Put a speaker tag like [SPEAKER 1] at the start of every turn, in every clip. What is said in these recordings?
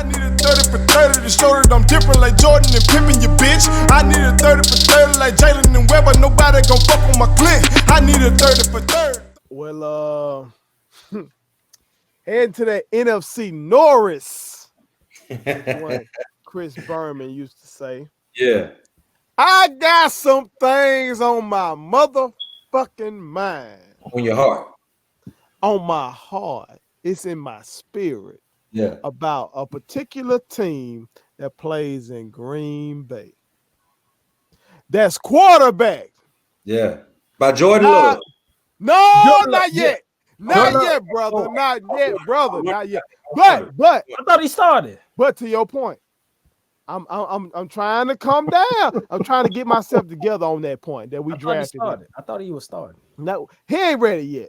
[SPEAKER 1] I need a 30 for 30 to show that I'm different like Jordan and Pippen, you bitch. I need a 30 for 30 like Jalen and Webber. Nobody gon' fuck on my clique. I need a 30 for 30. Well, heading to that NFC Norris. What Chris Berman used to say.
[SPEAKER 2] Yeah.
[SPEAKER 1] I got some things on my motherfucking mind.
[SPEAKER 2] On your heart.
[SPEAKER 1] On my heart. It's in my spirit.
[SPEAKER 2] Yeah.
[SPEAKER 1] About a particular team that plays in Green Bay. That's quarterback.
[SPEAKER 2] Yeah. By Jordan Love.
[SPEAKER 1] No, not yet. Not yet, brother. Not yet, brother. Not yet. But
[SPEAKER 3] I thought he started.
[SPEAKER 1] But to your point, I'm trying to calm down. I'm trying to get myself together on that point that we drafted him.
[SPEAKER 3] I thought he was starting.
[SPEAKER 1] No, he ain't ready yet.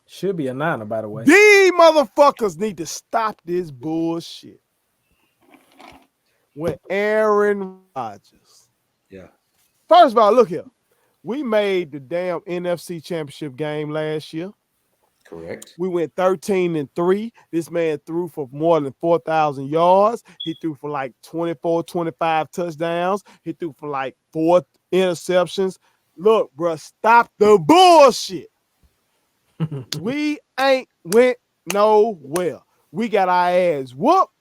[SPEAKER 3] Should be a niner, by the way.
[SPEAKER 1] These motherfuckers need to stop this bullshit. With Aaron Rodgers.
[SPEAKER 2] Yeah.
[SPEAKER 1] First of all, look here. We made the damn NFC Championship game last year.
[SPEAKER 2] Correct.
[SPEAKER 1] We went 13-3. This man threw for more than 4,000 yards. He threw for like 24, 25 touchdowns. He threw for like 4 interceptions. Look, bro, stop the bullshit. We ain't went nowhere. We got our ass whooped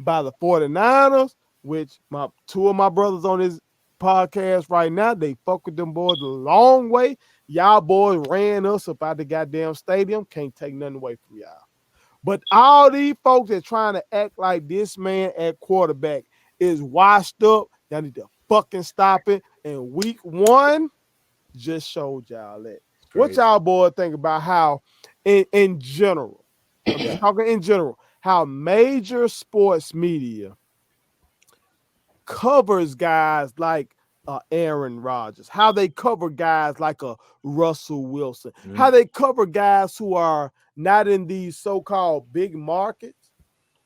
[SPEAKER 1] by the 49ers, which two of my brothers on this podcast right now, they fuck with them boys a long way. Y'all boys ran us up out the goddamn stadium. Can't take nothing away from y'all. But all these folks that trying to act like this man at quarterback is washed up, y'all need to fucking stop it. And week 1 just showed y'all that. What y'all boys think about how, in general, I'm just talking in general, how major sports media covers guys like Aaron Rodgers, how they cover guys like a Russell Wilson, how they cover guys who are not in these so-called big markets,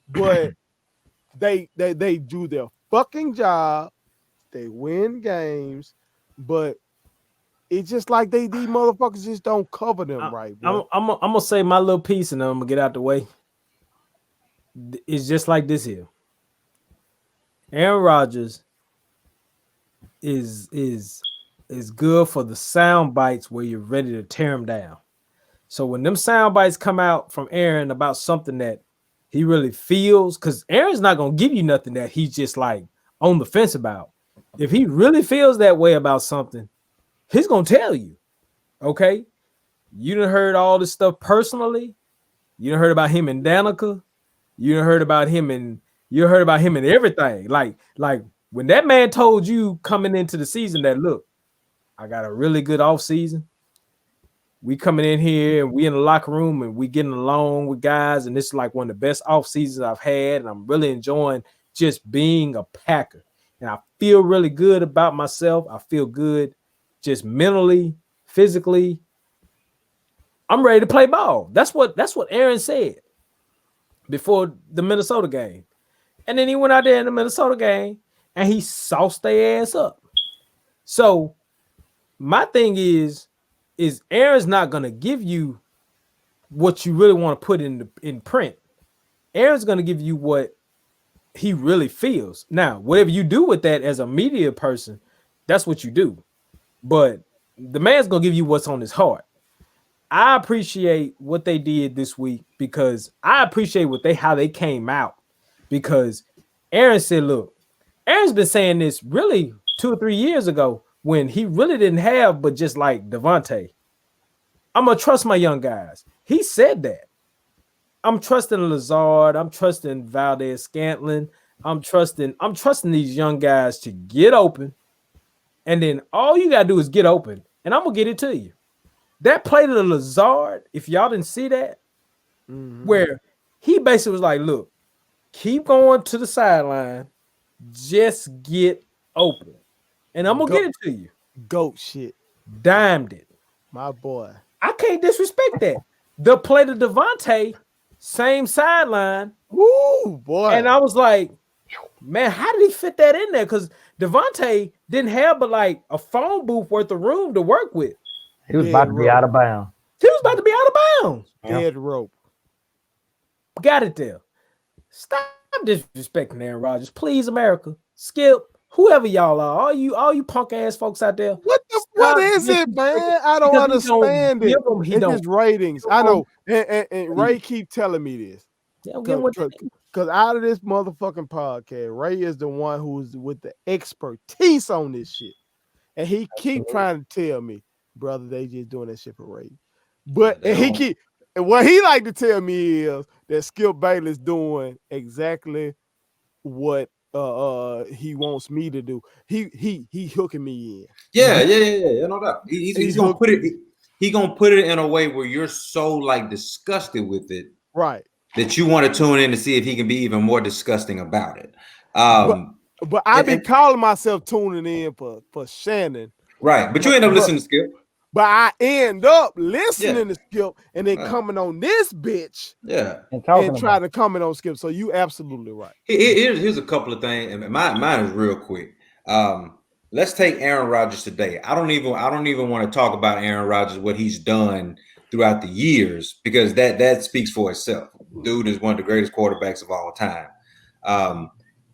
[SPEAKER 1] but they do their fucking job, they win games, but it's just like these motherfuckers just don't cover them right. Bro.
[SPEAKER 3] I'm gonna say my little piece and then I'm gonna get out the way. It's just like this here. Aaron Rodgers is good for the sound bites where you're ready to tear him down. So when them sound bites come out from Aaron about something that he really feels, because Aaron's not gonna give you nothing that he's just like on the fence about. If he really feels that way about something, he's gonna tell you. Okay, you done heard all this stuff personally. You done heard about him and Danica. You done heard about him and everything. Like when that man told you coming into the season that, look, I got a really good off season. We coming in here and we in the locker room and we getting along with guys, and this is like one of the best off seasons I've had, and I'm really enjoying just being a Packer. And I feel really good about myself. I feel good just mentally, physically. I'm ready to play ball. That's what Aaron said before the Minnesota game. And then he went out there in the Minnesota game and he sauced their ass up. So my thing is Aaron's not going to give you what you really want to put in print. Aaron's going to give you what he really feels. Now, whatever you do with that as a media person, that's what you do. But the man's going to give you what's on his heart. I appreciate what they did this week because I appreciate how they came out, because Aaron said, look, Aaron's been saying this really 2 or 3 years ago when he really didn't have but just like Devontae. I'm going to trust my young guys. He said that. I'm trusting Lazard. I'm trusting Valdez Scantling. I'm trusting these young guys to get open. And then all you got to do is get open. And I'm going to get it to you. That play to the Lazard, if y'all didn't see that, where he basically was like, look, keep going to the sideline. Just get open. And I'm going to get it to you.
[SPEAKER 1] Goat shit.
[SPEAKER 3] Dimed it.
[SPEAKER 1] My boy.
[SPEAKER 3] I can't disrespect that. The play to Devontae, same sideline.
[SPEAKER 1] Woo, boy.
[SPEAKER 3] And I was like, man, how did he fit that in there? Because Devontae didn't have but like a phone booth worth of room to work with.
[SPEAKER 4] He was about to be out of bounds.
[SPEAKER 3] He was about to be out of bounds.
[SPEAKER 1] Dead rope.
[SPEAKER 3] Got it there. Stop disrespecting Aaron Rodgers, please, America. Skip, whoever y'all are, all you punk ass folks out there.
[SPEAKER 1] What is it, man? I don't understand it. It's just ratings. I know, and Ray keep telling me this. Because out of this motherfucking podcast, Ray is the one who's with the expertise on this shit. And he keep trying to tell me, brother, they just doing that shit for Ray. But and what he like to tell me is that Skip Bayless doing exactly what he wants me to do. He hooking me in.
[SPEAKER 2] Yeah, no doubt. He's gonna put it. He gonna put it in a way where you're so like disgusted with it,
[SPEAKER 1] right?
[SPEAKER 2] That you want to tune in to see if he can be even more disgusting about it.
[SPEAKER 1] But I be calling myself tuning in for Shannon,
[SPEAKER 2] right? But you end up listening to Skip.
[SPEAKER 1] But I end up listening to Skip and then coming on this bitch, and trying to comment on Skip. So you absolutely right.
[SPEAKER 2] Here's a couple of things, and mine is real quick. Let's take Aaron Rodgers today. I don't even want to talk about Aaron Rodgers, what he's done throughout the years, because that speaks for itself. Dude is one of the greatest quarterbacks of all time.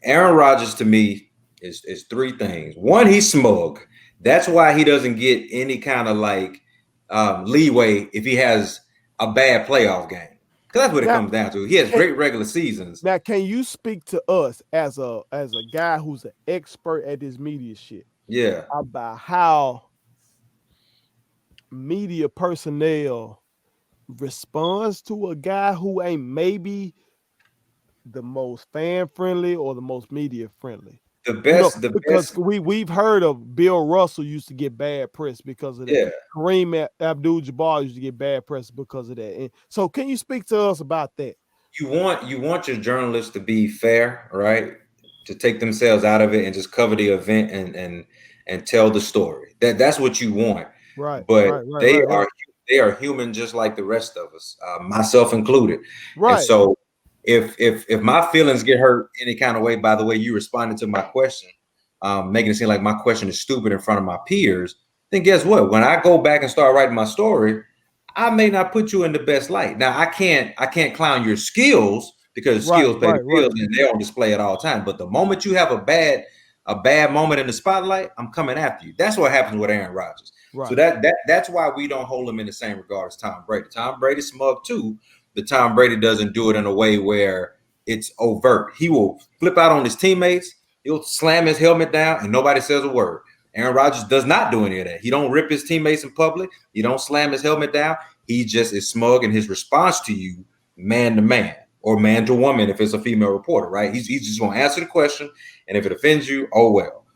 [SPEAKER 2] Aaron Rodgers to me is three things. One, he's smug. That's why he doesn't get any kind of like leeway if he has a bad playoff game. Because that's what it comes down to. He has great regular seasons.
[SPEAKER 1] Now, can you speak to us as a guy who's an expert at this media shit?
[SPEAKER 2] Yeah.
[SPEAKER 1] About how media personnel responds to a guy who ain't maybe the most fan friendly or the most media friendly. Because we've heard of Bill Russell used to get bad press because of that.
[SPEAKER 2] Yeah.
[SPEAKER 1] Kareem Abdul-Jabbar used to get bad press because of that. And so, can you speak to us about that?
[SPEAKER 2] You want your journalists to be fair, right? To take themselves out of it and just cover the event and tell the story. That's what you want,
[SPEAKER 1] right?
[SPEAKER 2] But they are human just like the rest of us, myself included,
[SPEAKER 1] right?
[SPEAKER 2] And so. If my feelings get hurt any kind of way by the way you responded to my question, making it seem like my question is stupid in front of my peers, then guess what? When I go back and start writing my story, I may not put you in the best light. Now I can't clown your skills because skills pay the bills and they're on display at all times. But the moment you have a bad moment in the spotlight, I'm coming after you. That's what happens with Aaron Rodgers. Right. So that's why we don't hold him in the same regard as Tom Brady. Tom Brady's smug too. But Tom Brady doesn't do it in a way where it's overt. He will flip out on his teammates. He'll slam his helmet down and nobody says a word. Aaron Rodgers does not do any of that. He don't rip his teammates in public. He don't slam his helmet down. He just is smug in his response to you, man to man or man to woman if it's a female reporter, right? He's just going to answer the question. And if it offends you, oh, well.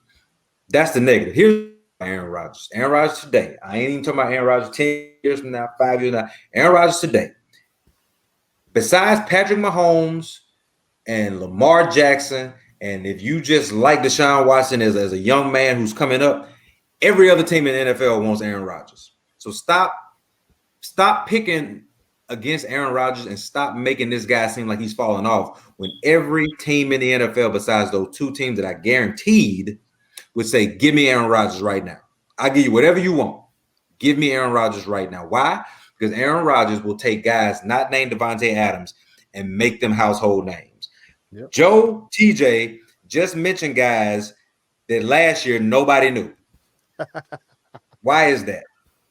[SPEAKER 2] That's the negative. Here's Aaron Rodgers. Aaron Rodgers today. I ain't even talking about Aaron Rodgers 10 years from now, 5 years now. Aaron Rodgers today. Besides Patrick Mahomes and Lamar Jackson, and if you just like Deshaun Watson as a young man who's coming up, every other team in the NFL wants Aaron Rodgers. So stop picking against Aaron Rodgers and stop making this guy seem like he's falling off when every team in the NFL besides those two teams that I guaranteed would say, give me Aaron Rodgers right now. I'll give you whatever you want. Give me Aaron Rodgers right now. Why? Because Aaron Rodgers will take guys not named Devontae Adams and make them household names. Yep. Joe, TJ just mentioned guys that last year nobody knew. Why is that?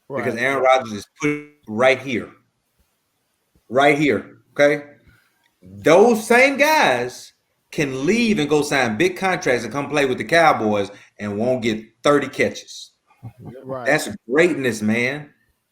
[SPEAKER 2] Right. Because Aaron Rodgers is put right here. Right here, okay? Those same guys can leave and go sign big contracts and come play with the Cowboys and won't get 30 catches. Right. That's greatness, man.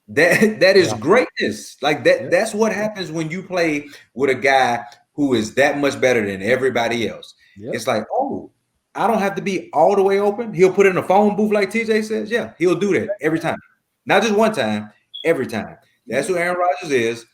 [SPEAKER 2] That is greatness. Like that. That's what happens when you play with a guy who is that much better than everybody else. Yep. It's like, oh, I don't have to be all the way open. He'll put it in a phone booth like TJ says. Yeah, he'll do that every time. Not just one time, every time. That's who Aaron Rodgers is.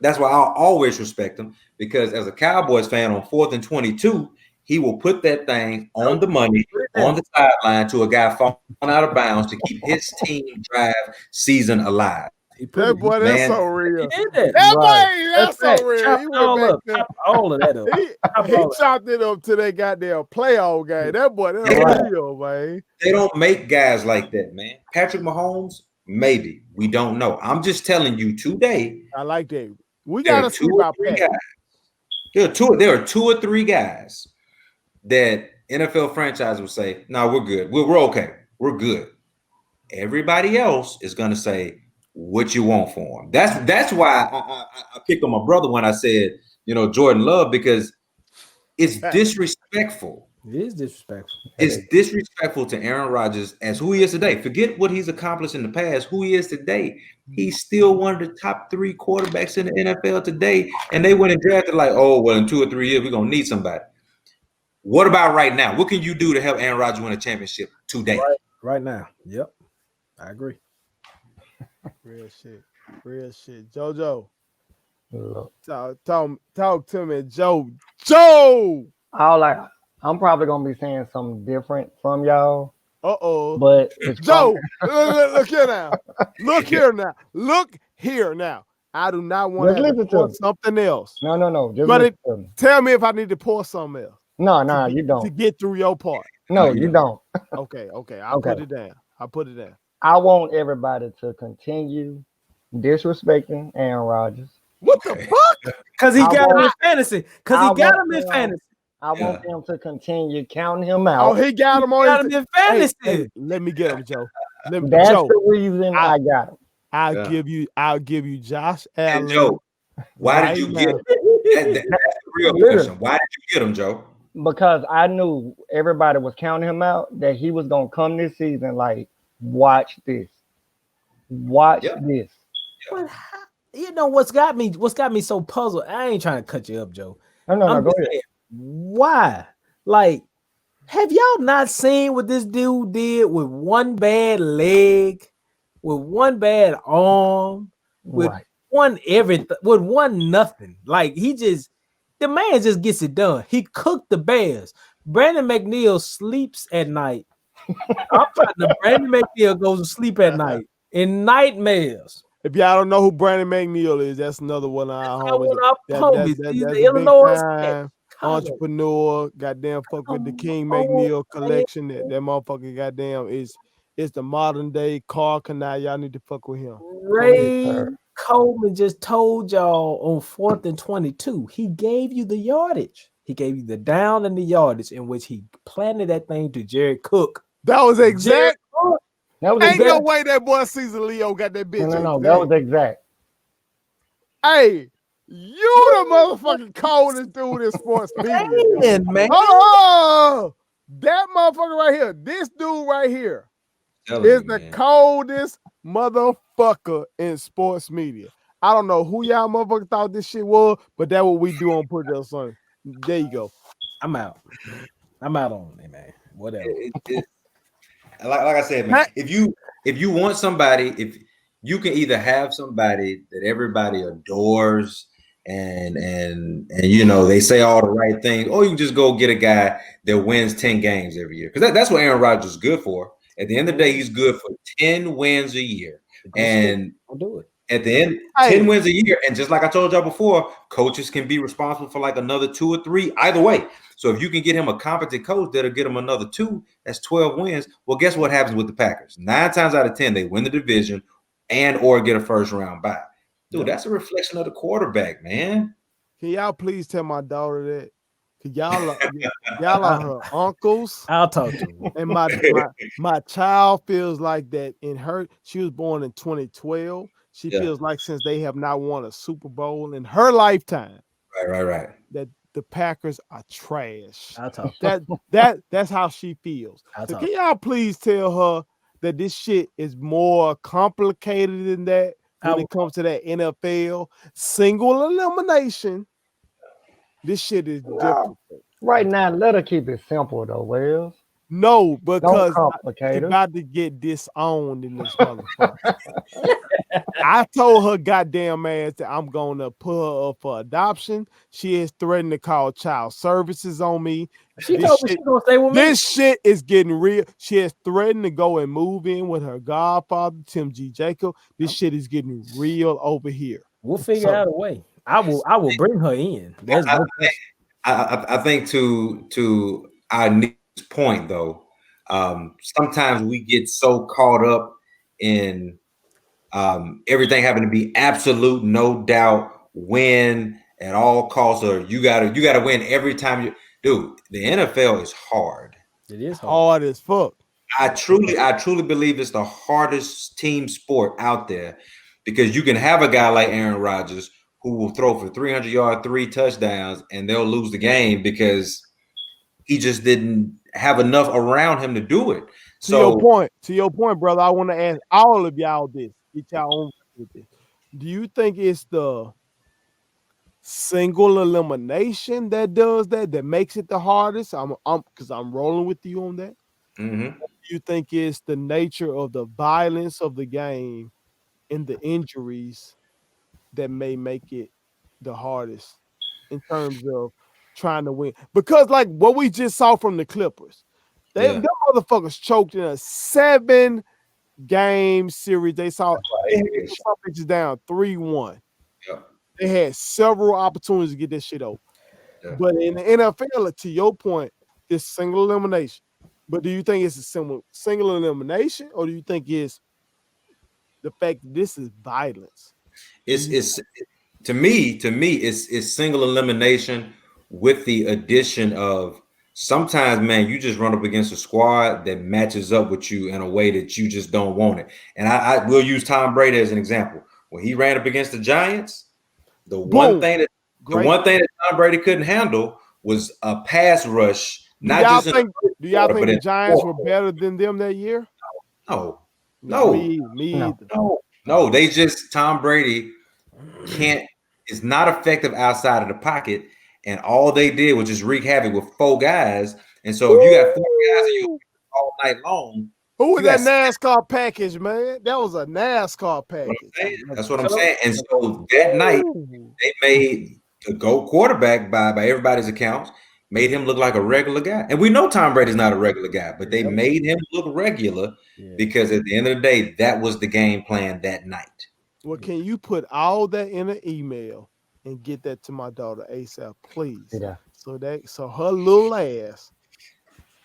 [SPEAKER 2] That's why I'll always respect him, because as a Cowboys fan on 4th and 22, he will put that thing on the money, on the sideline to a guy falling out of bounds to keep his team drive season alive.
[SPEAKER 1] That boy, that's so real. That's so real. He
[SPEAKER 3] all of that up.
[SPEAKER 1] He chopped it up to that goddamn playoff game. That boy, that's real, man.
[SPEAKER 2] They don't make guys like that, man. Patrick Mahomes, maybe. We don't know. I'm just telling you today.
[SPEAKER 1] I like that. We got to see about Pat.
[SPEAKER 2] There are two or three guys that NFL franchise will say, "No, we're good. We're okay. We're good." Everybody else is going to say what you want for him. That's why I picked on my brother when I said, Jordan Love, because it's disrespectful.
[SPEAKER 3] It is disrespectful.
[SPEAKER 2] It's disrespectful to Aaron Rodgers as who he is today. Forget what he's accomplished in the past. Who he is today, he's still one of the top 3 quarterbacks in the NFL today. And they went and drafted like, oh, well, in 2 or 3 years, we're going to need somebody. What about right now? What can you do to help Aaron Rodgers win a championship today?
[SPEAKER 3] Right now. Yep. I agree.
[SPEAKER 1] Real shit. Real shit. JoJo.
[SPEAKER 4] Look,
[SPEAKER 1] Talk to me, Joe.
[SPEAKER 4] I'm probably gonna be saying something different from y'all.
[SPEAKER 1] But
[SPEAKER 4] it's
[SPEAKER 1] Joe, look here now. Look here now. I do not want to pour something else.
[SPEAKER 4] No.
[SPEAKER 1] Tell me if I need to pour something else.
[SPEAKER 4] No, you don't.
[SPEAKER 1] To get through your part.
[SPEAKER 4] No, you don't.
[SPEAKER 1] Okay. I'll put it down.
[SPEAKER 4] I want everybody to continue disrespecting Aaron Rodgers.
[SPEAKER 1] What the fuck?
[SPEAKER 3] Because he got him in fantasy. I
[SPEAKER 4] want them to continue counting him out.
[SPEAKER 1] Oh, he got him
[SPEAKER 3] in fantasy.
[SPEAKER 1] Hey, let me get him, Joe.
[SPEAKER 4] That's the reason I got him.
[SPEAKER 1] I'll give you Josh Allen.
[SPEAKER 2] And Joe, why did you get him? That's the real question. Why did you get him, Joe?
[SPEAKER 4] Because I knew everybody was counting him out, that he was gonna come this season like, watch this. This.
[SPEAKER 3] But what's got me so puzzled? I ain't trying to cut you up, Joe.
[SPEAKER 4] No, go ahead.
[SPEAKER 3] Why? Like, have y'all not seen what this dude did with one bad leg, with one bad arm, with one everything, with one nothing? Like, the man just gets it done. He cooked the Bears. Brandon McNeil sleeps at night. Brandon McNeil goes to sleep at night in nightmares.
[SPEAKER 1] If y'all don't know who Brandon McNeil is, that's another one of our homies. That's
[SPEAKER 3] the Illinois
[SPEAKER 1] entrepreneur. Goddamn, fuck with the King McNeil collection. That motherfucker, goddamn, is the modern day Carl Canal. Y'all need to fuck with him.
[SPEAKER 3] Ray Coleman just told y'all on 4th and 22. He gave you the yardage. He gave you the down and the yardage in which he planted that thing to Jared Cook.
[SPEAKER 1] That was exact.
[SPEAKER 4] Ain't
[SPEAKER 1] no way that boy Cesar Leo got that bitch.
[SPEAKER 4] No, that was exact.
[SPEAKER 1] Hey, you the motherfucking coldest dude in sports media.
[SPEAKER 3] Man.
[SPEAKER 1] Oh, that motherfucker right here. This dude right here is the coldest motherfucker in sports media. I don't know who y'all motherfucker thought this shit was, but that's what we do on Put It Up Sunday. There you go.
[SPEAKER 3] I'm out on it, man. Whatever.
[SPEAKER 2] Like I said, man, if you want somebody, if you can either have somebody that everybody adores and they say all the right things, or you can just go get a guy that wins 10 games every year. Because that's what Aaron Rodgers is good for. At the end of the day, he's good for 10 wins a year. And
[SPEAKER 3] I'll do it.
[SPEAKER 2] At the end, 10 wins a year. And just like I told y'all before, coaches can be responsible for like another 2 or 3 either way. So if you can get him a competent coach that'll get him another 2, that's 12 wins. Well, guess what happens with the Packers? 9 times out of 10, they win the division and or get a first round bye. Dude, that's a reflection of the quarterback, man.
[SPEAKER 1] Can y'all please tell my daughter that? Y'all are her uncles.
[SPEAKER 3] I'll talk to her.
[SPEAKER 1] And my child feels like that in her. She was born in 2012. She feels like since they have not won a Super Bowl in her lifetime.
[SPEAKER 2] Right.
[SPEAKER 1] That the Packers are trash.
[SPEAKER 3] I'll talk.
[SPEAKER 1] That's how she feels. So can y'all please tell her that this shit is more complicated than that when it comes to that NFL single elimination. This shit is different.
[SPEAKER 4] Right now, let her keep it simple though, Wells.
[SPEAKER 1] No, because
[SPEAKER 4] I'm
[SPEAKER 1] about to get disowned in this motherfucker. I told her goddamn ass that I'm gonna put her up for adoption. She is threatening to call child services on me.
[SPEAKER 3] She told me she's gonna stay with me.
[SPEAKER 1] This shit is getting real. She is threatening to go and move in with her godfather, Tim G. Jacob. This shit is getting real over here.
[SPEAKER 3] We'll figure out a way. I will bring her in.
[SPEAKER 2] I think to our next point though, sometimes we get so caught up in everything having to be absolute, no doubt, win at all costs, or you gotta win every time you. Dude, the NFL is hard.
[SPEAKER 3] It is hard.
[SPEAKER 1] Hard as fuck.
[SPEAKER 2] I truly believe it's the hardest team sport out there because you can have a guy like Aaron Rodgers who will throw for 300 yards, 3 touchdowns, and they'll lose the game because he just didn't have enough around him to do it.
[SPEAKER 1] To your point, brother, I want to ask all of y'all this. Get y'all on with this. Do you think it's the single elimination that does that makes it the hardest? Because I'm rolling with you on that.
[SPEAKER 2] Mm-hmm.
[SPEAKER 1] Do you think it's the nature of the violence of the game and the injuries that may make it the hardest in terms of trying to win? Because like what we just saw from the Clippers, them motherfuckers choked in a 7-game series. They saw they had some bitches down 3-1.
[SPEAKER 2] Yeah.
[SPEAKER 1] They had several opportunities to get this shit over.
[SPEAKER 2] Yeah.
[SPEAKER 1] But in the NFL, to your point, it's single elimination. But do you think it's a single elimination, or do you think it's the fact that this is violence?
[SPEAKER 2] It's to me, it's single elimination with the addition of sometimes, man, you just run up against a squad that matches up with you in a way that you just don't want it. And I will use Tom Brady as an example. When he ran up against the Giants, the one thing that Tom Brady couldn't handle was a pass rush.
[SPEAKER 1] Do y'all think the Giants were better than them that year?
[SPEAKER 2] No.
[SPEAKER 1] Me either.
[SPEAKER 2] No, they just Tom Brady is not effective outside of the pocket, and all they did was just wreak havoc with 4 guys. And so if you got 4 guys and you all night long,
[SPEAKER 1] who was that NASCAR package, man? That was a NASCAR package.
[SPEAKER 2] That's what I'm saying. And so that night they made the GOAT quarterback by everybody's accounts. Made him look like a regular guy. And we know Tom Brady's not a regular guy, but they made him look regular because at the end of the day, that was the game plan that night.
[SPEAKER 1] Well, can you put all that in an email and get that to my daughter ASAP, please?
[SPEAKER 4] Yeah.
[SPEAKER 1] So her little ass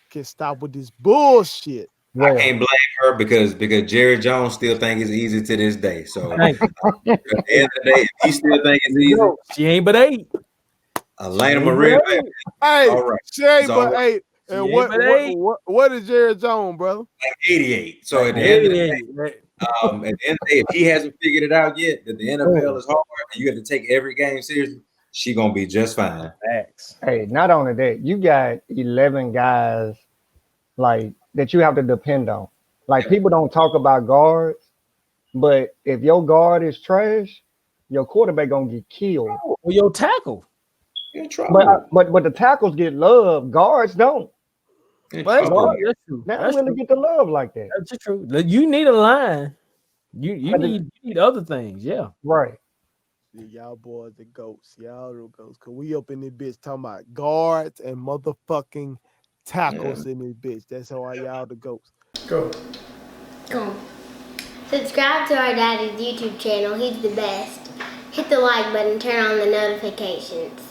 [SPEAKER 1] can stop with this bullshit.
[SPEAKER 2] I can't blame her because Jerry Jones still think it's easy to this day. So at the end of the day, if he still think it's easy,
[SPEAKER 3] she ain't but 8.
[SPEAKER 2] Elena Maria, baby.
[SPEAKER 1] Hey,
[SPEAKER 2] all right.
[SPEAKER 1] She ain't but 8. And what is Jerry Jones, brother?
[SPEAKER 2] Like 88. So at the end of the day, if he hasn't figured it out yet that the NFL is hard and you have to take every game seriously, she gonna be just fine.
[SPEAKER 3] Facts.
[SPEAKER 4] Hey, not only that, you got 11 guys like that you have to depend on. Like people don't talk about guards, but if your guard is trash, your quarterback gonna get killed.
[SPEAKER 3] Or your tackle.
[SPEAKER 4] But the tackles get love, guards don't.
[SPEAKER 3] That's true.
[SPEAKER 4] They don't really get the love like that.
[SPEAKER 3] That's true. You need a line. You need other things,
[SPEAKER 4] right.
[SPEAKER 1] Y'all boys the goats. Y'all the goats. Cause we up in this bitch talking about guards and motherfucking tackles in this bitch. That's why y'all the goats.
[SPEAKER 5] Go. Subscribe to our daddy's YouTube channel. He's the best. Hit the like button, turn on the notifications.